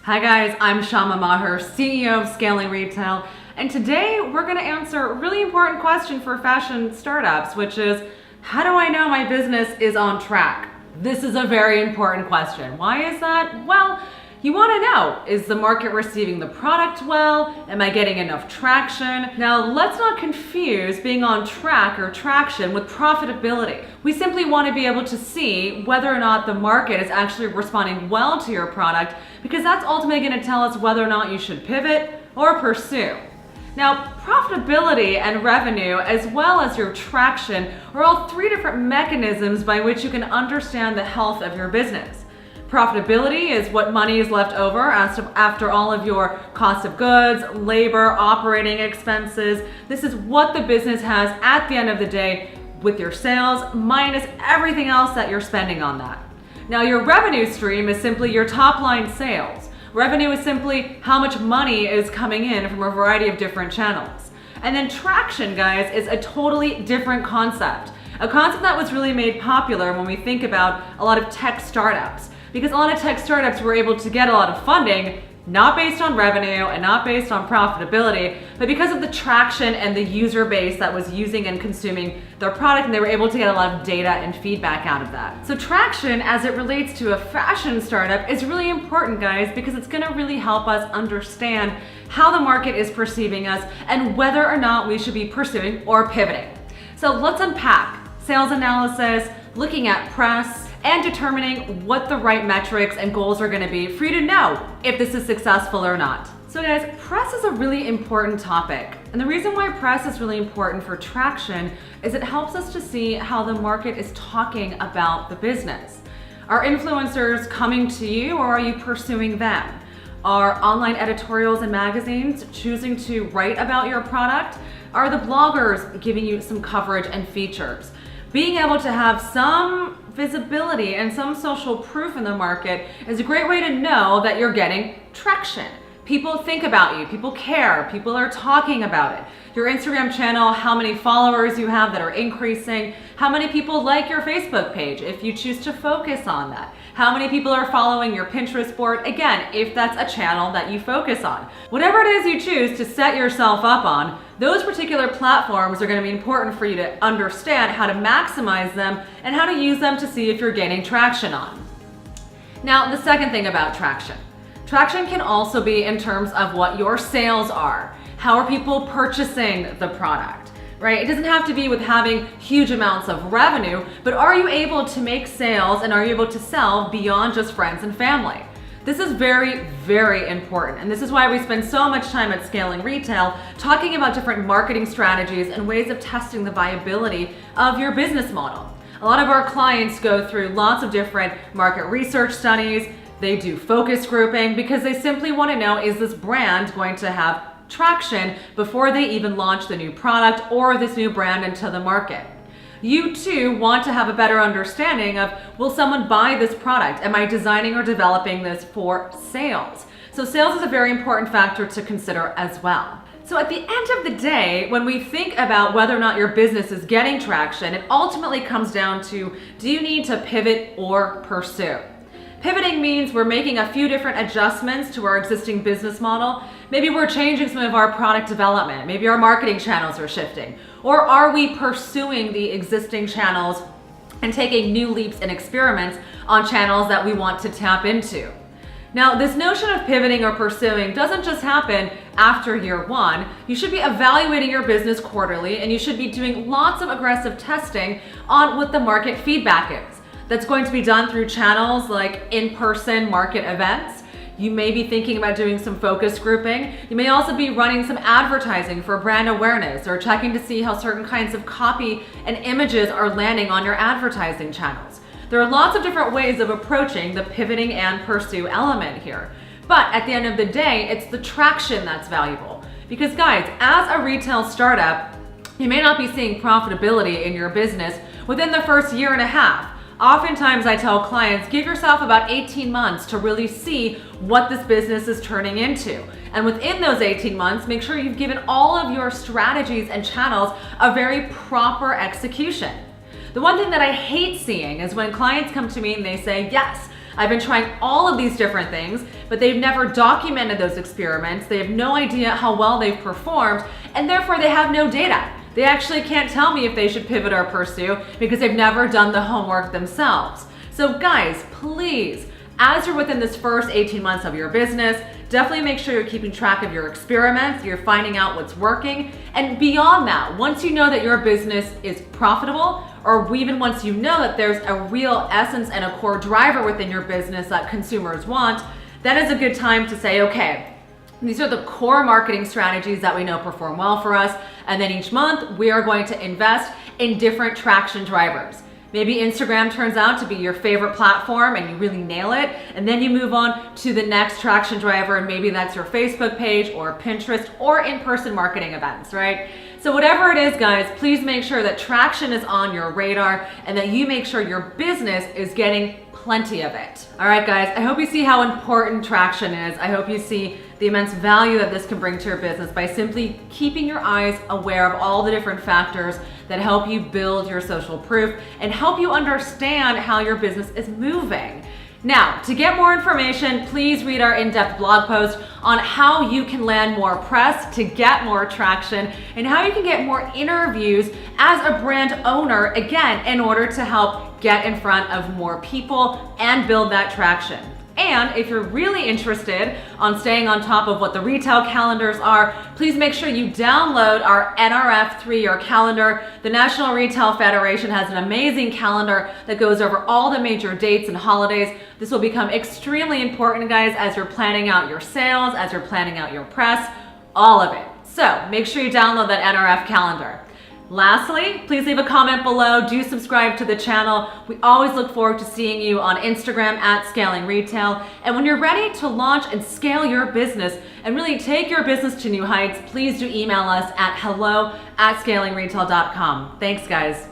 Hi guys, I'm Shama Maher, CEO of Scaling Retail, and today we're going to answer a really important question for fashion startups, which is, how do I know my business is on track? This is a very important question. Why is that? Well, you want to know, is the market receiving the product well? Am I getting enough traction? Now, let's not confuse being on track or traction with profitability. We simply want to be able to see whether or not the market is actually responding well to your product, because that's ultimately going to tell us whether or not you should pivot or pursue. Now, profitability and revenue, as well as your traction, are all three different mechanisms by which you can understand the health of your business. Profitability is what money is left over after all of your cost of goods, labor, operating expenses. This is what the business has at the end of the day with your sales minus everything else that you're spending on that. Now, your revenue stream is simply your top line sales. Revenue is simply how much money is coming in from a variety of different channels. And then traction, guys, is a totally different concept. A concept that was really made popular when we think about a lot of tech startups. Because a lot of tech startups were able to get a lot of funding, not based on revenue and not based on profitability, but because of the traction and the user base that was using and consuming their product, and they were able to get a lot of data and feedback out of that. So traction, as it relates to a fashion startup, is really important, guys, because it's gonna really help us understand how the market is perceiving us and whether or not we should be pursuing or pivoting. So let's unpack sales analysis, looking at press, and determining what the right metrics and goals are gonna be for you to know if this is successful or not. So guys, press is a really important topic. And the reason why press is really important for traction is it helps us to see how the market is talking about the business. Are influencers coming to you, or are you pursuing them? Are online editorials and magazines choosing to write about your product? Are the bloggers giving you some coverage and features? Being able to have some visibility and some social proof in the market is a great way to know that you're getting traction. People think about you, people care, people are talking about it. Your Instagram channel, how many followers you have that are increasing, how many people like your Facebook page if you choose to focus on that, how many people are following your Pinterest board, again, if that's a channel that you focus on. Whatever it is you choose to set yourself up on, those particular platforms are going to be important for you to understand how to maximize them and how to use them to see if you're gaining traction on. Now, the second thing about traction. Traction can also be in terms of what your sales are. How are people purchasing the product, right? It doesn't have to be with having huge amounts of revenue, but are you able to make sales and are you able to sell beyond just friends and family? This is very, very important. And this is why we spend so much time at Scaling Retail talking about different marketing strategies and ways of testing the viability of your business model. A lot of our clients go through lots of different market research studies. They do focus grouping because they simply want to know, is this brand going to have traction before they even launch the new product or this new brand into the market? You too want to have a better understanding of, will someone buy this product? Am I designing or developing this for sales? So sales is a very important factor to consider as well. So at the end of the day, when we think about whether or not your business is getting traction, it ultimately comes down to, do you need to pivot or pursue? Pivoting means we're making a few different adjustments to our existing business model. Maybe we're changing some of our product development. Maybe our marketing channels are shifting. Or are we pursuing the existing channels and taking new leaps and experiments on channels that we want to tap into? Now, this notion of pivoting or pursuing doesn't just happen after year one. You should be evaluating your business quarterly, and you should be doing lots of aggressive testing on what the market feedback is. That's going to be done through channels like in-person market events. You may be thinking about doing some focus grouping. You may also be running some advertising for brand awareness or checking to see how certain kinds of copy and images are landing on your advertising channels. There are lots of different ways of approaching the pivoting and pursue element here. But at the end of the day, it's the traction that's valuable. Because guys, as a retail startup, you may not be seeing profitability in your business within the first year and a half. Oftentimes I tell clients, give yourself about 18 months to really see what this business is turning into. And within those 18 months, make sure you've given all of your strategies and channels a very proper execution. The one thing that I hate seeing is when clients come to me and they say, yes, I've been trying all of these different things, but they've never documented those experiments. They have no idea how well they've performed, and therefore they have no data. They actually can't tell me if they should pivot or pursue because they've never done the homework themselves. So guys, please, as you're within this first 18 months of your business, definitely make sure you're keeping track of your experiments, you're finding out what's working, and beyond that, once you know that your business is profitable, or even once you know that there's a real essence and a core driver within your business that consumers want, that is a good time to say, okay, these are the core marketing strategies that we know perform well for us, and then each month we are going to invest in different traction drivers. Maybe Instagram turns out to be your favorite platform and you really nail it, and then you move on to the next traction driver, and maybe that's your Facebook page or Pinterest or in-person marketing events, right? So whatever it is, guys, please make sure that traction is on your radar and that you make sure your business is getting plenty of it. All right, guys, I hope you see how important traction is. I hope you see the immense value that this can bring to your business by simply keeping your eyes aware of all the different factors that help you build your social proof and help you understand how your business is moving. Now, to get more information, please read our in-depth blog post on how you can land more press to get more traction and how you can get more interviews as a brand owner, again, in order to help get in front of more people and build that traction. And if you're really interested on staying on top of what the retail calendars are, please make sure you download our NRF 3-year calendar. The National Retail Federation has an amazing calendar that goes over all the major dates and holidays. This will become extremely important, guys, as you're planning out your sales, as you're planning out your press, all of it. So make sure you download that NRF calendar. Lastly, please leave a comment below. Do subscribe to the channel. We always look forward to seeing you on Instagram at Scaling Retail. And when you're ready to launch and scale your business and really take your business to new heights, please do email us at hello@scalingretail.com. Thanks, guys.